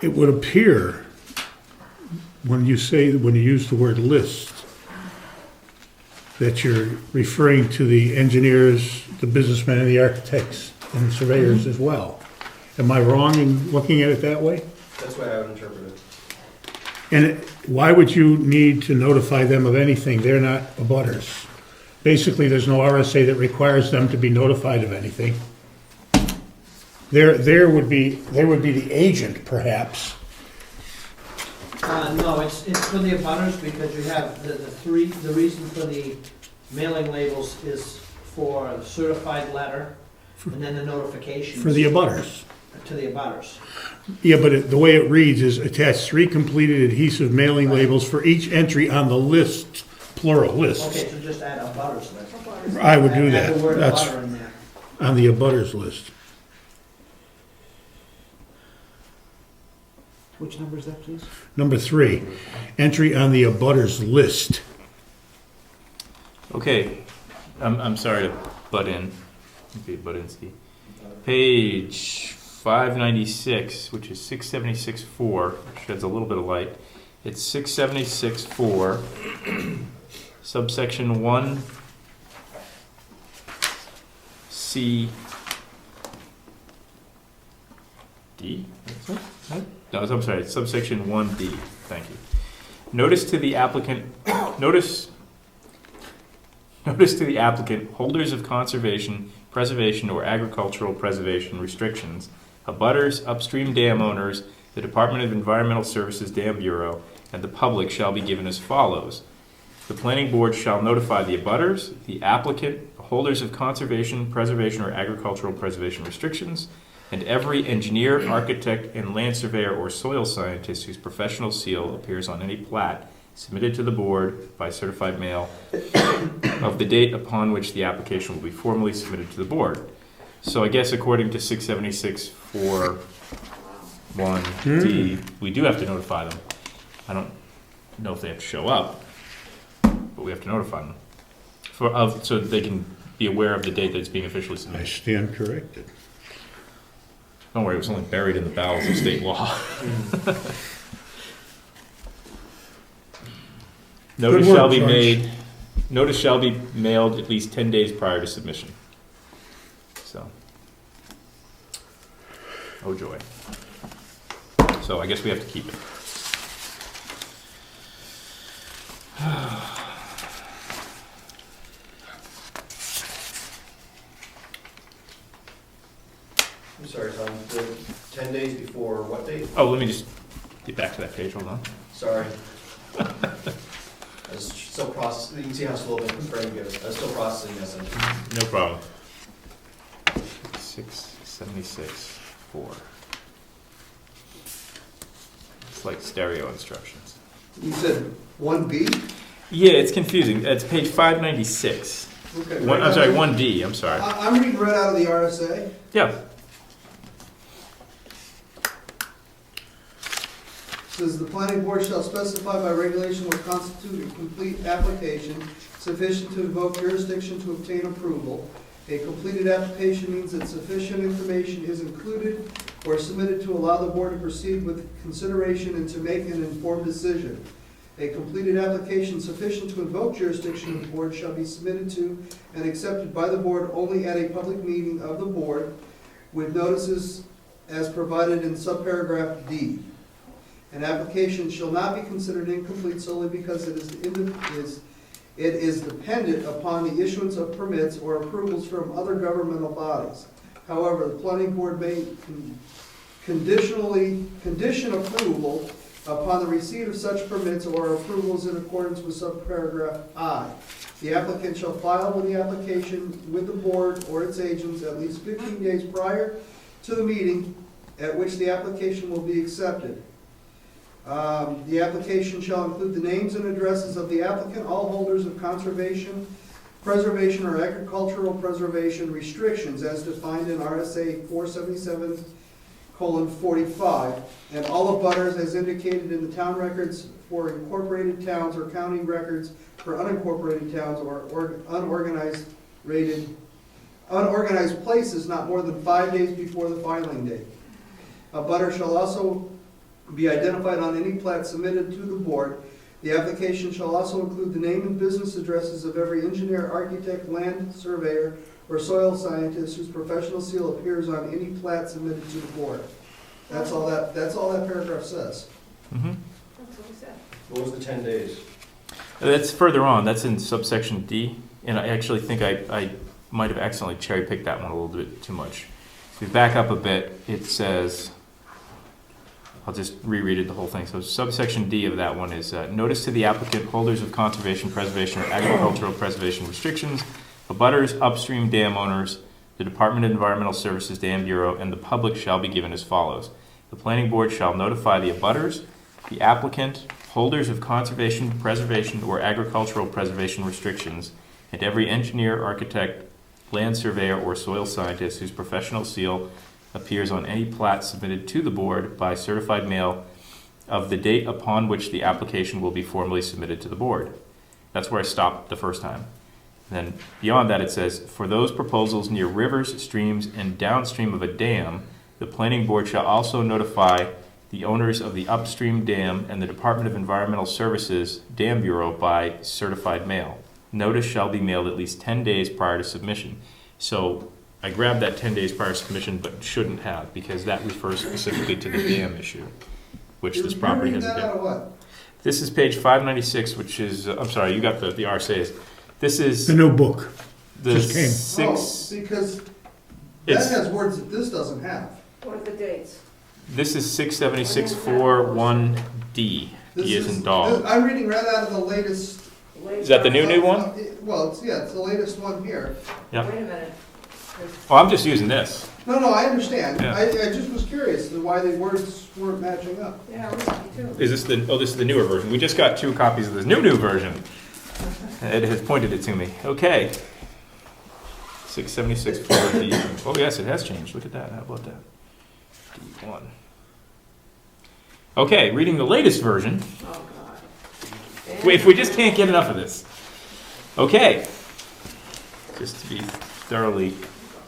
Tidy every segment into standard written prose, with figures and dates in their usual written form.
it would appear, when you use the word list, that you're referring to the engineers, the businessmen, and the architects, and the surveyors as well. Am I wrong in looking at it that way? That's the way I would interpret it. And why would you need to notify them of anything? They're not abutters. Basically, there's no RSA that requires them to be notified of anything. They would be the agent, perhaps. No, it's for the abutters, because you have the reason for the mailing labels is for a certified letter, and then the notifications. For the abutters. To the abutters. Yeah, but the way it reads is attach 3 completed adhesive mailing labels for each entry on the list, plural lists. Okay, so just add abutters list. I would do that. Add the word That's abutter in there. on the abutters list. Which number is that, please? Number 3, entry on the abutters list. Okay, I'm sorry to butt in. Okay, Buttinsky. Page 596, which is 676.4, sheds a little bit of light. It's 676.4, subsection 1C D? No, I'm sorry, it's subsection 1D. Thank you. Notice to the applicant, holders of conservation, preservation, or agricultural preservation restrictions, abutters, upstream dam owners, the Department of Environmental Services Dam Bureau, and the public shall be given as follows. The planning board shall notify the abutters, the applicant, holders of conservation, preservation, or agricultural preservation restrictions, and every engineer, architect, and land surveyor or soil scientist whose professional seal appears on any plat submitted to the board by certified mail of the date upon which the application will be formally submitted to the board. So I guess according to 676.4.1D, we do have to notify them. I don't know if they have to show up, but we have to notify them so that they can be aware of the date that it's being officially I submitted. stand corrected. Don't worry, it was only buried in the bowels of state law. Notice Good work, shall be George. made. Notice shall be mailed at least 10 days prior to submission. So, oh joy. So I guess we have to keep it. I'm sorry, Tom, the 10 days before what date? Oh, let me just get back to that page. Hold on. Sorry. I was still processing, you can see how slow my brain goes. I was still processing this. No problem. 676.4. It's like stereo instructions. You said 1B? Yeah, it's confusing. It's page 596. Okay. I'm sorry, 1D. I'm sorry. I'm reading right out of the RSA. Yeah. Says the planning board shall specify by regulation what constitutes a complete application sufficient to invoke jurisdiction to obtain approval. A completed application means that sufficient information is included or submitted to allow the board to proceed with consideration and to make an informed decision. A completed application sufficient to invoke jurisdiction of the board shall be submitted to and accepted by the board only at a public meeting of the board with notices as provided in subparagraph D. An application shall not be considered incomplete solely because it is dependent upon the issuance of permits or approvals from other governmental bodies. However, the planning board may condition approval upon the receipt of such permits or approvals in accordance with subparagraph I. The applicant shall file with the application with the board or its agents at least 15 days prior to the meeting at which the application will be accepted. The application shall include the names and addresses of the applicant, all holders of conservation, preservation, or agricultural preservation restrictions as defined in RSA 477:45, and all abutters as indicated in the town records for incorporated towns or county records for unincorporated towns or unorganized places not more than 5 days before the filing date. A butter shall also be identified on any plat submitted to the board. The application shall also include the name and business addresses of every engineer, architect, land surveyor, or soil scientist whose professional seal appears on any plat submitted to the board. That's all that paragraph says. Mm-hmm. That's what we said. What was the 10 days? That's further on. That's in subsection D, and I actually think I might have accidentally cherry-picked that one a little bit too much. If we back up a bit, it says, I'll just reread it, the whole thing. So subsection D of that one is, notice to the applicant, holders of conservation, preservation, or agricultural preservation restrictions, abutters, upstream dam owners, the Department of Environmental Services Dam Bureau, and the public shall be given as follows. The planning board shall notify the abutters, the applicant, holders of conservation, preservation, or agricultural preservation restrictions, and every engineer, architect, land surveyor, or soil scientist whose professional seal appears on any plat submitted to the board by certified mail of the date upon which the application will be formally submitted to the board. That's where I stopped the first time. And then beyond that it says, for those proposals near rivers, streams, and downstream of a dam, the planning board shall also notify the owners of the upstream dam and the Department of Environmental Services Dam Bureau by certified mail. Notice shall be mailed at least 10 days prior to submission. So I grabbed that 10 days prior to submission, but shouldn't have, because that refers specifically to the dam issue, which this property has a You're reading that out of dam. what? This is page 596, which is, I'm sorry, you got the RSA's. This is The new book. the just came. six, Oh, because that it's, has words that this doesn't have. What are the dates? this is 67641D, D as in dog. I'm reading right out of the latest. Is that the new one? Well, it's the latest one here. Yep. Wait a minute. Well, I'm just using this. No, I understand. Yeah. I just was curious as to why the words weren't matching up. Yeah, me too. Is this the, oh, this is the newer version. We just got 2 copies of this new version. Ed has pointed it to me. Okay. 67640D. Oh, yes, it has changed. Look at that. How about that? D1. Okay, reading the latest version. Oh, God. Wait, if we just can't get enough of this. Okay. Just to be thoroughly.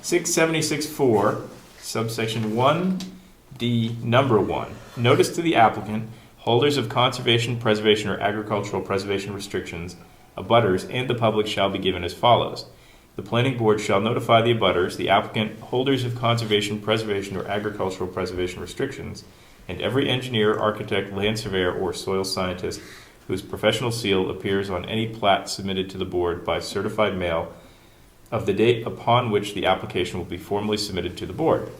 676.4, subsection 1D, number 1. Notice to the applicant, holders of conservation, preservation, or agricultural preservation restrictions, abutters, and the public shall be given as follows. The planning board shall notify the abutters, the applicant, holders of conservation, preservation, or agricultural preservation restrictions, and every engineer, architect, land surveyor, or soil scientist whose professional seal appears on any plat submitted to the board by certified mail of the date upon which the application will be formally submitted to the board.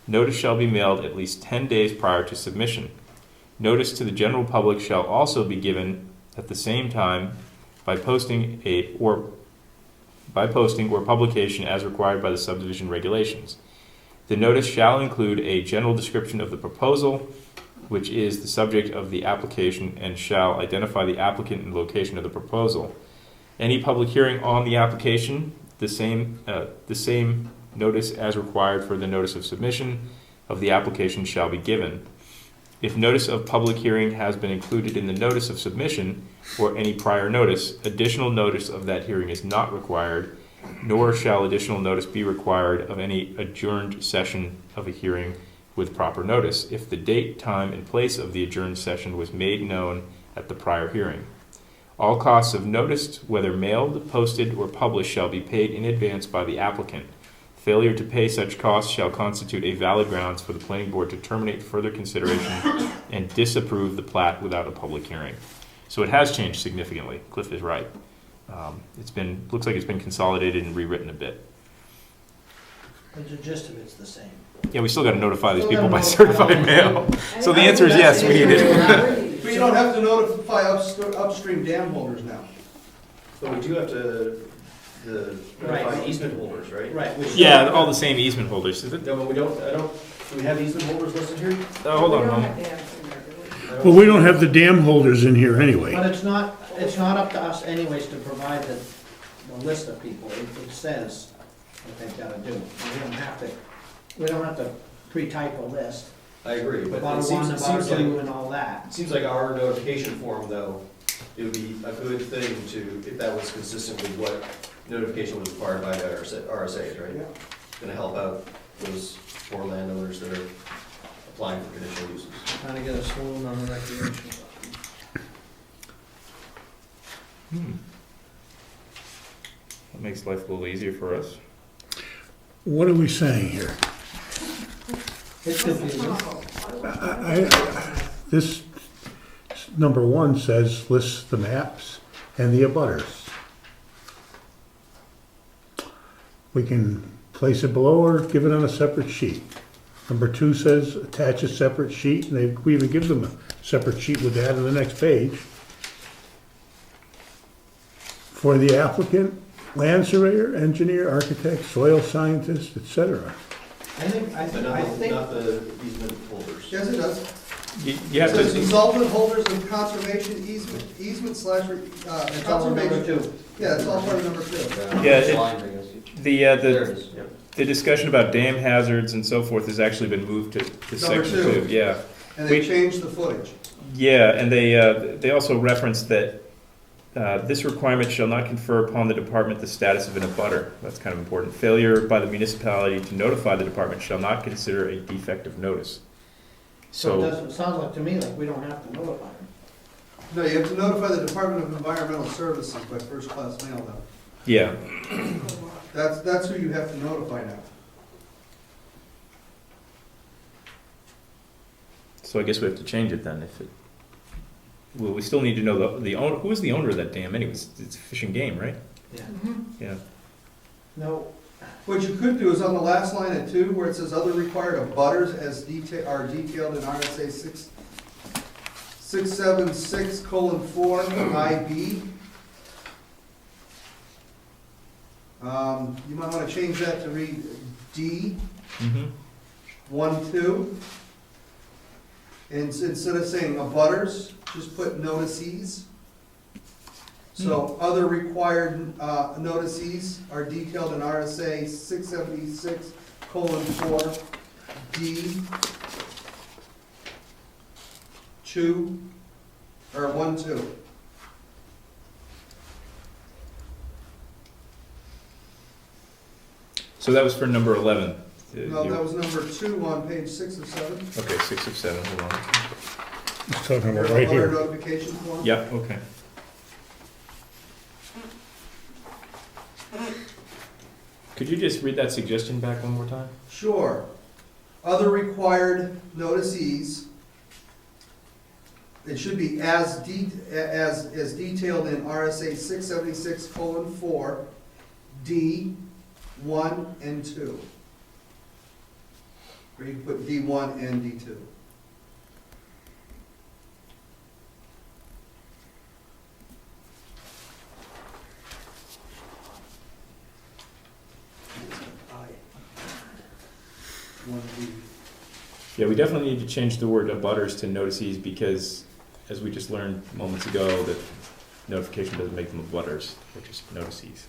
Notice shall be mailed at least 10 days prior to submission. Notice to the general public shall also be given at the same time by posting or publication as required by the subdivision regulations. The notice shall include a general description of the proposal, which is the subject of the application, and shall identify the applicant and location of the proposal. Any public hearing on the application, the same notice as required for the notice of submission of the application shall be given. If notice of public hearing has been included in the notice of submission or any prior notice, additional notice of that hearing is not required, nor shall additional notice be required of any adjourned session of a hearing with proper notice, if the date, time, and place of the adjourned session was made known at the prior hearing. All costs of notice, whether mailed, posted, or published, shall be paid in advance by the applicant. Failure to pay such costs shall constitute a valid grounds for the planning board to terminate further consideration and disapprove the plat without a public hearing. So it has changed significantly. Cliff is right. Looks like it's been consolidated and rewritten a bit. But the gist of it's the same. Yeah, we still got to notify these Still people gotta by notify certified mail. So the I answer is think yes, that's we the need issue. it. But you don't have to notify upstream dam holders now. But we do have to Right. notify easement holders, right? Right. we should- Yeah, all the same easement holders. Is it? No, but do we have easement holders listed here? Hold on a We don't moment. have dams in there, do we? Well, we don't have the dam holders in here anyway. But it's not up to us anyways to provide the list of people. It says what they've gotta do. We don't have to pre-type a list. I agree, but About it one, seems about two, like, and all that. it seems like our notification form, though, it would be a good thing to, if that was consistent with what notification was required by the RSA's, right? Yeah. Gonna help out those poor landowners that are applying for conditional uses. Trying to get a swoon on the recreation. That makes life a little easier for us. What are we saying here? It's confusing. This number one says lists the maps and the abutters. We can place it below or give it on a separate sheet. Number two says attach a separate sheet, and we even give them a separate sheet with that on the next page. For the applicant, land surveyor, engineer, architect, soil scientist, etc. I think, But not the easement holders. Yes, it does. You It have says to, consultant holders of conservation easement slash, it's all in number conservation. two. Yeah, it's all part of number 2. There it is, yep. the discussion about dam hazards and so forth has actually been moved to Number section 2. 2, yeah. And they We- changed the footage. Yeah, and they also referenced that this requirement shall not confer upon the department the status of an abutter. That's kind of important. Failure by the municipality to notify the department shall not consider a defective notice. So it So, doesn't, sounds like to me like we don't have to notify them. No, you have to notify the Department of Environmental Services by first-class mail, though. yeah, That's who you have to notify now. so I guess we have to change it then if it, well, we still need to know the owner, who is the owner of that dam anyways? It's Fish and Game, right? Yeah. Yeah. No, What you could do is on the last line at 2, where it says other required abutters as are detailed in RSA 676:4 IB. You might want to change that to read D Mm-hmm. 1-2. And instead of saying abutters, just put notices. So other required notices are detailed in RSA 676:4 D 2 or 1-2. So that was for number 11. No, that was number 2 on page 6 of 7. Okay, 6 of 7, hold on. He's talking about Your right other here. notification form. Yeah, okay. Could you just read that suggestion back one more time? Sure. Other required notices, it should be as detailed in RSA 676:4 D 1 and 2. Or you can put D1 and D2. Yeah, we definitely need to change the word abutters to notices because, as we just learned moments ago, that notification doesn't make them abutters, they're just notices.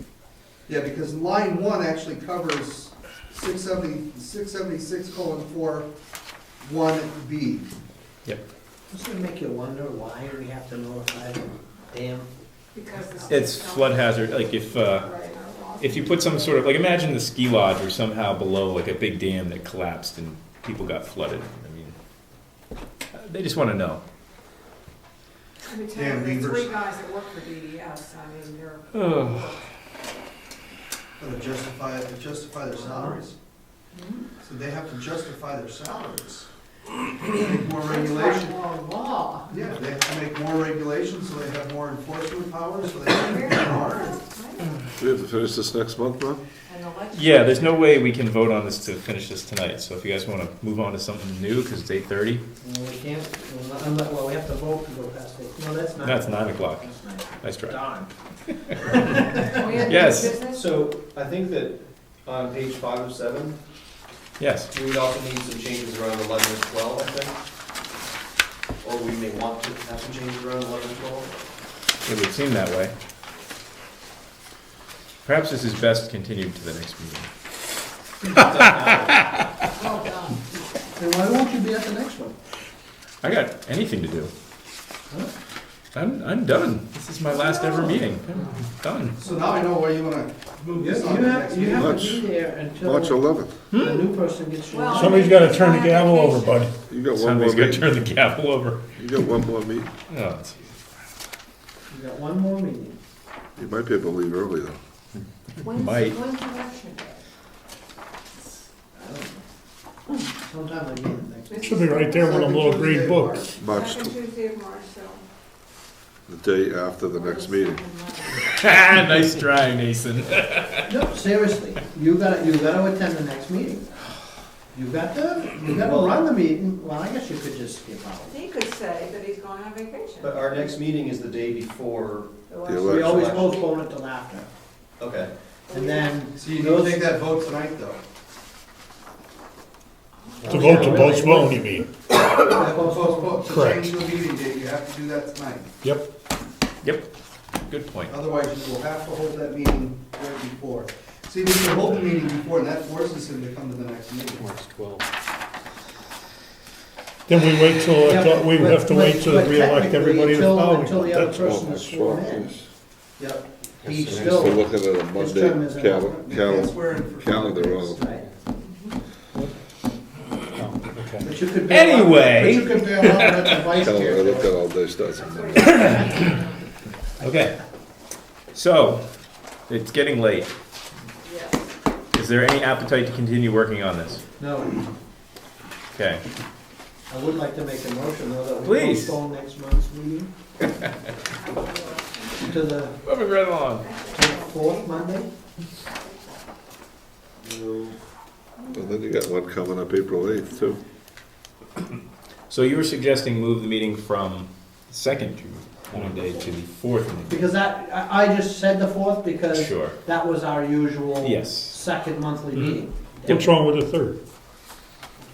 Yeah, because line 1 actually covers 676:4 1B. doesn't it make you wonder why we have to notify them? Damn. Because the It's state's flood hazard, like if you put some sort of, like imagine the ski lodge or somehow below like a big dam that collapsed and people got flooded. I mean, they just want to know. Let me tell Damn you, the beavers. 3 guys that work for DES, I mean, they're. To justify their salaries. So they have to justify their salaries. Make more regulation. Law. Yeah, they have to make more regulations, so they have more enforcement powers, so they have to make more. We have to finish this next month, Ron? And the legislature. Yeah, there's no way we can vote on this to finish this tonight, so if you guys want to move on to something new, because it's 8:30, Well, we can't, well, we have to vote to go past it. No, that's not. that's 9 o'clock. That's not. Nice try. Darn. We have new Yes. business? So I think that on page 5 of 7, Yes. we would also need some changes around 11 and 12, I think. Or we may want to have some changes around 11 and 12. It would seem that way. Perhaps this is best continued to the next meeting. Well done. Then why won't you be at the next one? I got anything to do. I'm done. This is my last ever meeting. I'm done. So now I know where you wanna move You this on to the next have meeting. to March- be there until March 11th. the new person gets sworn Well- in. Somebody's gotta turn the gavel over, buddy. You got one more Somebody's gonna meeting. turn the gavel over. You got one more meeting. Oh, it's- You got one more meeting. You might be able to leave early, though. When's Might. election day? I don't know. Sometime again next week. Should be right there with them little green books. March, Second Tuesday of March, so. the day after the next meeting. Nice try, Nathan. No, seriously, you gotta attend the next meeting. You gotta run the meeting, well, I guess you could just skip out. He could say that he's going on vacation. But our next meeting is the day before, The The election. We election. always postpone it till after, okay. and then. So you need to take that vote tonight, though. To vote to postpone, you mean? Postpone, to Correct. change the meeting date, you have to do that tonight. Yep. Yep. Good point. Otherwise, you will have to hold that meeting right before. See, we can hold the meeting before, and that forces him to come to the next meeting. Then we wait till, we have to wait till But we elect technically, everybody the until following. the other That's person all. is sworn in, Yep. he's So still, looking at a his term Monday isn't cal- over. You cal- can't swear in for 5 calendar days. wrong. right? Okay. But you could bail out, Anyway. but you could bail out at the vice Calendar, I chair. looked at all day, starts on Monday. Okay. So, it's getting late. Yeah. Is there any appetite to continue working on this? No, Okay. I would like to make a motion though that we Please. postpone next month's meeting to the Moving right along. fourth Monday. And then you got one coming up April 8th, too. So you were suggesting move the meeting from the second Monday to the fourth Monday? Because I just said the fourth because Sure. that was our usual Yes. second monthly meeting. What's wrong with the third?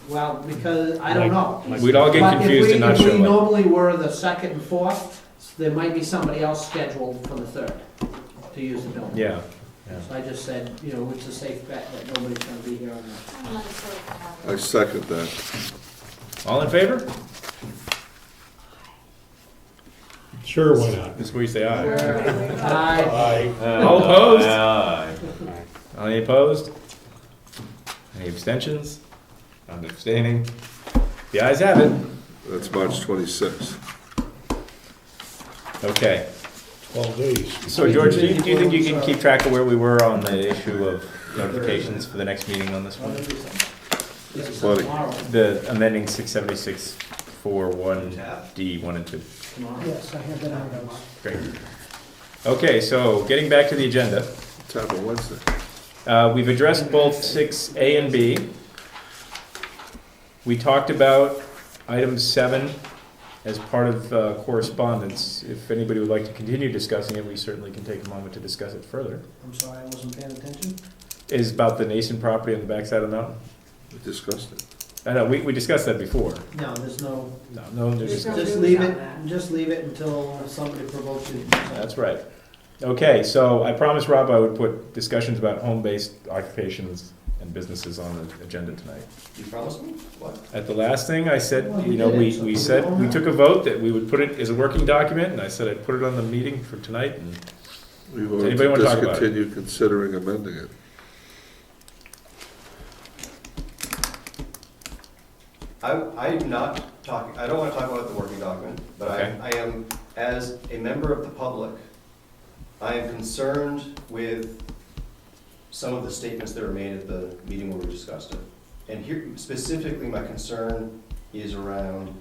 Well, because, I don't know. We'd all get But if confused we- and not If we show up. normally were the second and fourth, there might be somebody else scheduled for the third to use the building. Yeah. So I just said, you know, it's a safe bet that nobody's gonna be here on the. I'm not sure if I I have it. second that. All in favor? Sure, why not? This is where you say aye. Aye. All opposed? Any opposed? Any abstentions? I'm abstaining. The ayes have it. That's March 26th. Okay. 12 days. So George, do you think you can keep track of where we were on the issue of notifications for the next meeting on this one? Funny. Tomorrow. The amending 676-41D 1 and 2. Tomorrow. Yes, I have that on those. Great. Okay, so getting back to the agenda. It's happening Wednesday. We've addressed both 6A and B. We talked about item 7 as part of correspondence. If anybody would like to continue discussing it, we certainly can take a moment to discuss it further. I'm sorry, I wasn't paying attention. Is about the Nason property on the backside of the mountain. We discussed it. I know, we discussed that before. No, there's no, No, there's There's no just news leave on it, that. just leave it until somebody provokes you. That's right. Okay, so I promised Rob I would put discussions about home-based occupations and businesses on the agenda tonight. You promised me? What? At the last thing, I said, Well, you we know, did it, we so we said, don't we know. took a vote that we would put it as a working document, and I said I'd put it on the meeting for tonight, and We voted anybody to wanna talk about it? discontinue considering amending it. I'm not talking, I don't want to talk about the working document, but Okay. I am, as a member of the public, I am concerned with some of the statements that were made at the meeting where we discussed it. And here, specifically, my concern is around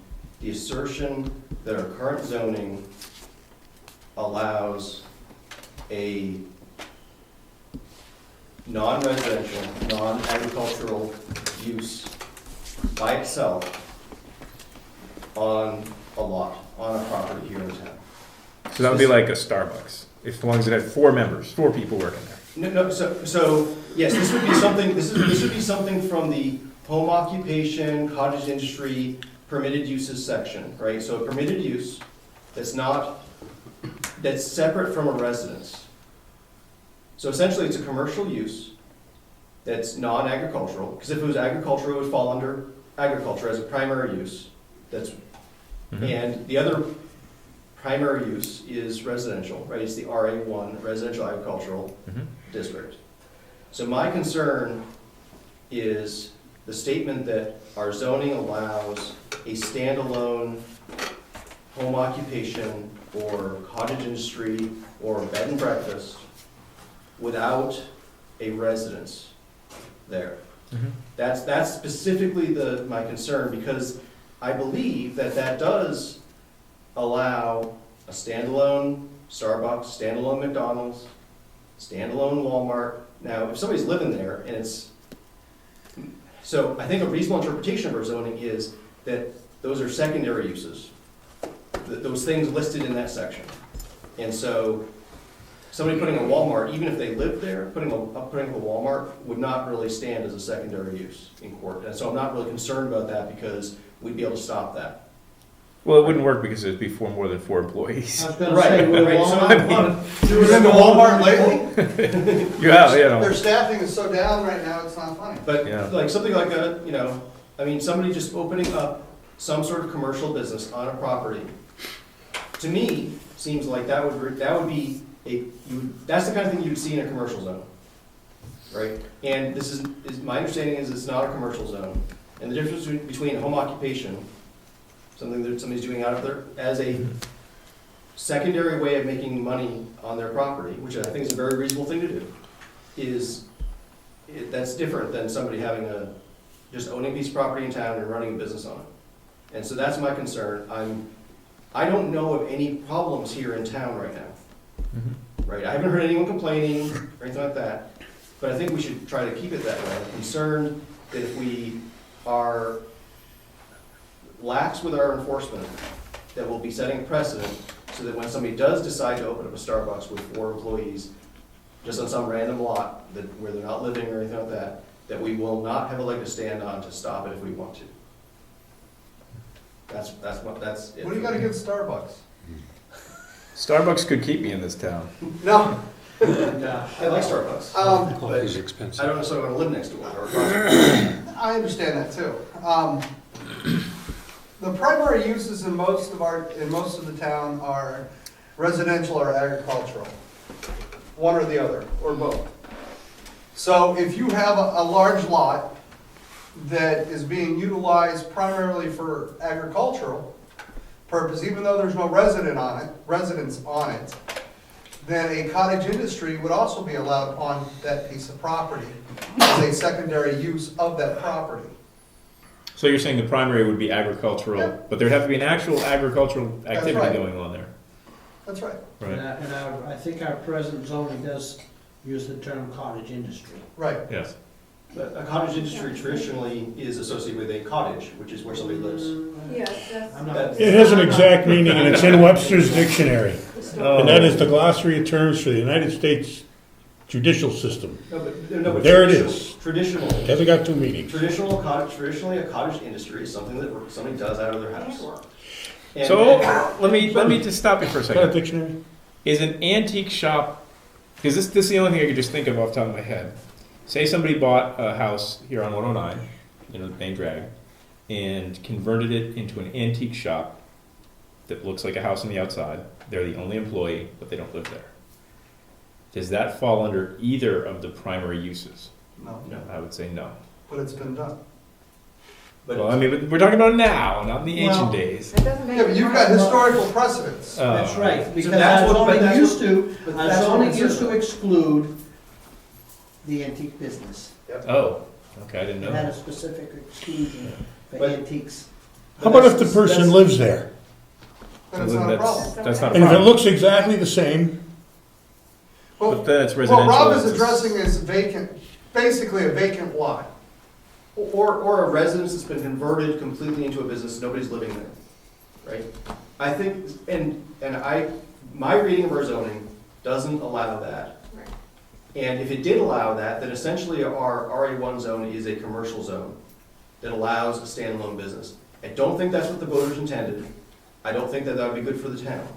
the assertion that our current zoning allows a non-residential, non-agricultural use by itself on a lot, on a property here in town. so that would be like a Starbucks, as long as it had 4 members, 4 people working there. No, so, yes, this would be something, this would be something from the home occupation, cottage industry, permitted uses section, right? So a permitted use that's not, that's separate from a residence. So essentially, it's a commercial use that's non-agricultural, because if it was agricultural, it would fall under agriculture as a primary use. That's, Mhm. and the other primary use is residential, right? It's the RA1, residential agricultural Mhm. district. So my concern is the statement that our zoning allows a standalone home occupation or cottage industry or bed and breakfast without a residence there. Mhm. That's specifically my concern, because I believe that does allow a standalone Starbucks, standalone McDonald's, standalone Walmart. Now, if somebody's living there and so I think a reasonable interpretation of our zoning is that those are secondary uses, those things listed in that section. And so somebody putting a Walmart, even if they live there, putting up a Walmart would not really stand as a secondary use in court. And so I'm not really concerned about that, because we'd be able to stop that. Well, it wouldn't work because it'd be more than 4 employees. I was gonna say, would Right, so Walmart want You were in the Walmart lately? Yeah, you know. Their staffing is so down right now, it's not funny. But Yeah. like something like a, I mean, somebody just opening up some sort of commercial business on a property, to me, seems like that would be that's the kind of thing you'd see in a commercial zone, right? And this is my understanding is it's not a commercial zone. And the difference between home occupation, something that somebody's doing out of there, as a secondary way of making money on their property, which I think is a very reasonable thing to do, that's different than somebody having just owning a piece of property in town and running a business on it. And so that's my concern. I don't know of any problems here in town right now, Mhm. right? I haven't heard anyone complaining or anything like that, but I think we should try to keep it that way. I'm concerned that if we are lax with our enforcement, that we'll be setting a precedent so that when somebody does decide to open up a Starbucks with 4 employees, just on some random lot where they're not living or anything like that we will not have a leg to stand on to stop it if we want to. That's it. What do you got against Starbucks? Starbucks could keep me in this town. No, I like Starbucks. Coffee's expensive. I don't necessarily want to live next to one or across from it. I understand that too. The primary uses in most of the town are residential or agricultural. One or the other, or both. So if you have a large lot that is being utilized primarily for agricultural purpose, even though there's no residence on it, then a cottage industry would also be allowed on that piece of property as a secondary use of that property. So you're saying the primary would be agricultural, Yeah. but there'd have to be an actual agricultural That's activity right. going on there. That's right. Right. And I think our present zoning does use the term cottage industry. Right. Yes. But a cottage industry traditionally is associated with a cottage, which is where somebody lives. Yes, that's. I'm not- That- It has an exact meaning, and it's in Webster's dictionary. Oh. And that is the glossary of terms for the United States judicial system. No, but There it is. It Traditionally, hasn't got 2 meanings. traditionally a cottage industry is something that somebody does out of their house. And- So let me just stop you for a Is that a second. dictionary? Is an antique shop, because this is the only thing I could just think of off the top of my head. Say somebody bought a house here on 109, the main drag, and converted it into an antique shop that looks like a house on the outside. They're the only employee, but they don't live there. Does that fall under either of the primary uses? No, No, I would say no. but it's been done. but Well, I mean, but we're talking about now, not in the ancient Well, days. It doesn't make. Yeah, but you've got historical precedents. That's right, because that's our what- but zoning that's used to, but our that's what zoning I'm used to concerned exclude the antique business. Oh, okay, I didn't know It had a that. specific exclusion for But- antiques. How about if the person lives there? Then it's not a problem. That's not a And if it problem. looks exactly the same, But then it's What residential. Rob is it's- addressing is vacant, basically a vacant lot. Or a residence that's been converted completely into a business, nobody's living there, right? I think, my reading of our zoning doesn't allow that. Right. And if it did allow that, then essentially our RA1 zone is a commercial zone that allows a standalone business. I don't think that's what the voters intended. I don't think that would be good for the town.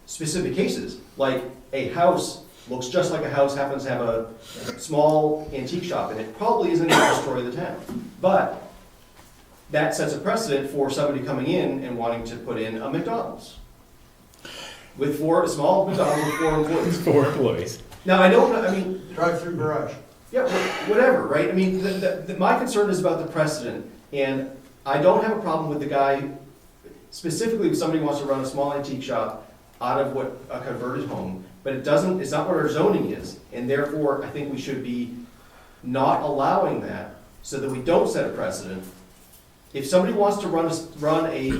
Specific cases, like a house looks just like a house, happens to have a small antique shop in it, probably isn't going to destroy the town. But that sets a precedent for somebody coming in and wanting to put in a McDonald's, with small McDonald's with 4 employees. 4 employees. Now, I don't, I mean, Drive-through garage. yeah, whatever, right? I mean, my concern is about the precedent, and I don't have a problem with the guy, specifically if somebody wants to run a small antique shop out of what, a converted home, but it's not what our zoning is, and therefore, I think we should be not allowing that, so that we don't set a precedent. If somebody wants to run a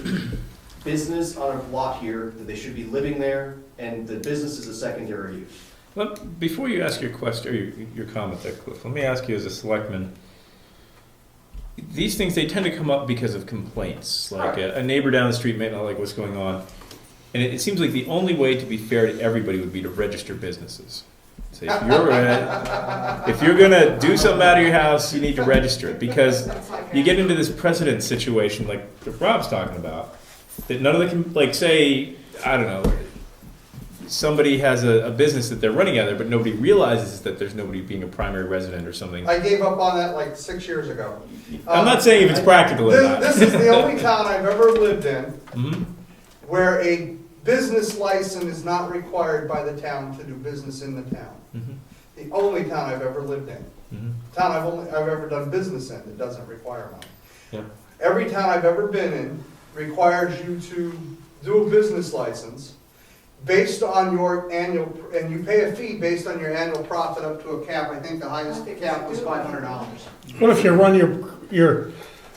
business on a lot here, that they should be living there, and the business is a secondary use. Well, before you ask your question, or your comment there, Cliff, let me ask you as a selectman, these things, they tend to come up because of complaints. Like a neighbor down the street may not like what's going on. And it seems like the only way to be fair to everybody would be to register businesses. So if you're gonna do something out of your house, you need to register it, because you get into this precedent situation like Rob's talking about, that none of the, like say, I don't know, somebody has a business that they're running out there, but nobody realizes that there's nobody being a primary resident or something. I gave up on that like 6 years ago. I'm not saying if it's practical or not. This is the only town I've ever lived in Mhm. where a business license is not required by the town to do business in the town. Mhm. The only town I've ever lived in. Mhm. Town I've ever done business in that doesn't require one. Yeah. Every town I've ever been in requires you to do a business license based on your annual, and you pay a fee based on your annual profit up to a cap. I think the highest cap was $500. What if you run your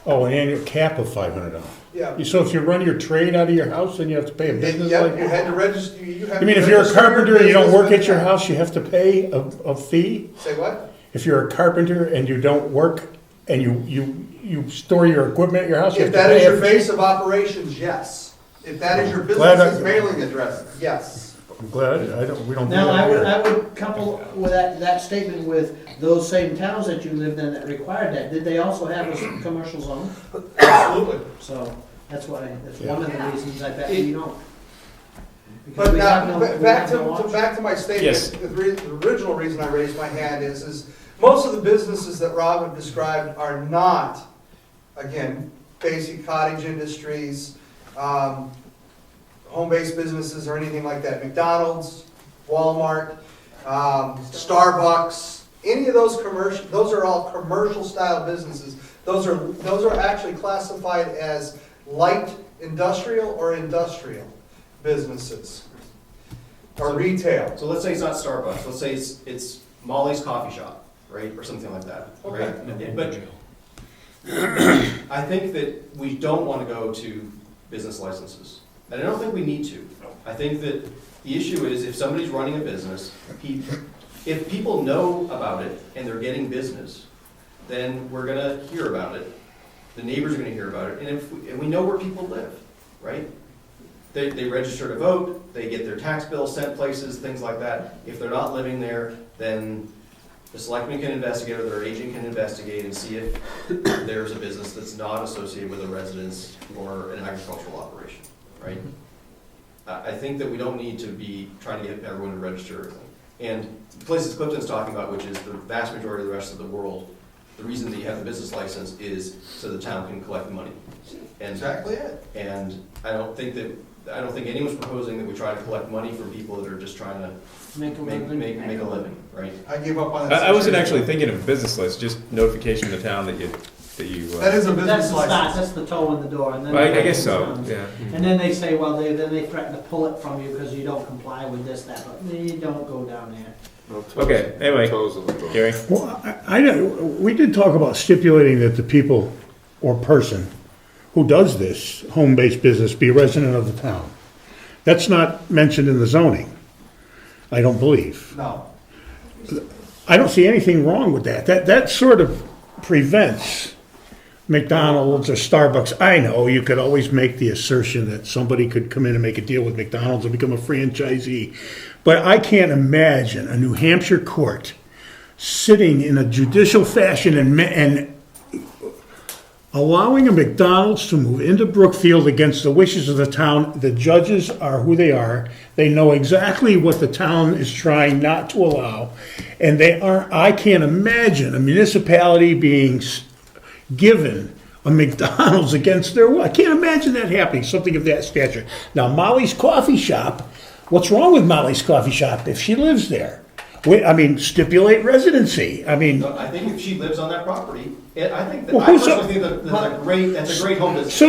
an annual cap of $500? Yeah. So if you run your trade out of your house, then you have to pay a business Yep, like? you had to register, you have to You mean if you're a register your carpenter and you don't business work with at your the town. house, you have to pay a fee? Say what? If you're a carpenter and you don't work and you store your equipment at your house, you If have to that is pay a your fee? base of operations, yes. If that is your Glad I- business's mailing address, yes. I'm glad, we don't do Now, that here. I would couple with that statement with those same towns that you lived in that required that. Did they also have a commercial zone? Absolutely. So that's one of the reasons I bet you don't. Because But we have now, no- we back have no option. to my statement, Yes. the original reason I raised my hand is most of the businesses that Rob had described are not, again, basic cottage industries, home-based businesses or anything like that. McDonald's, Walmart, Starbucks, any of those commercial, those are all commercial-style businesses. Those are actually classified as light industrial or industrial businesses, or retail. So let's say it's not Starbucks, let's say it's Molly's Coffee Shop, right, or something like that, right? But I think that we don't want to go to business licenses, and I don't think we need to. I think that the issue is if somebody's running a business, if people know about it and they're getting business, then we're gonna hear about it. The neighbors are gonna hear about it, and we know where people live, right? They register to vote, they get their tax bills sent places, things like that. If they're not living there, then the selectman can investigate, or their agent can investigate and see if there's a business that's not associated with a residence or an agricultural operation, right? I think that we don't need to be trying to get everyone to register everything. And the places Clifton's talking about, which is the vast majority of the rest of the world, the reason that you have the business license is so the town can collect the money. And Exactly it. and I don't think anyone's proposing that we try to collect money from people that are just trying to Make a living. make a living, right? I gave up on that. I wasn't 6 years actually ago. thinking of business lists, just notification to the town that you. That is a That's business the start, license. that's the toe in the door, and then. I guess so. Yeah. And then they say, well, then they threaten to pull it from you because you don't comply with this, that, but you don't go down there. No toes- Okay, anyway. no toes in the door. Gary. Well, I don't, we did talk about stipulating that the people or person who does this home-based business be a resident of the town. That's not mentioned in the zoning, I don't believe. No. I don't see anything wrong with that. That sort of prevents McDonald's or Starbucks. I know you could always make the assertion that somebody could come in and make a deal with McDonald's and become a franchisee. But I can't imagine a New Hampshire court sitting in a judicial fashion and allowing a McDonald's to move into Brookfield against the wishes of the town. The judges are who they are. They know exactly what the town is trying not to allow. And I can't imagine a municipality being given a McDonald's against their will. I can't imagine that happening, something of that stature. Now, Molly's Coffee Shop, What's wrong with Molly's Coffee Shop if she lives there? I mean, stipulate residency. I mean, No, I think if she lives on that property, I think that, Well, I who's- personally think that's a great home to. so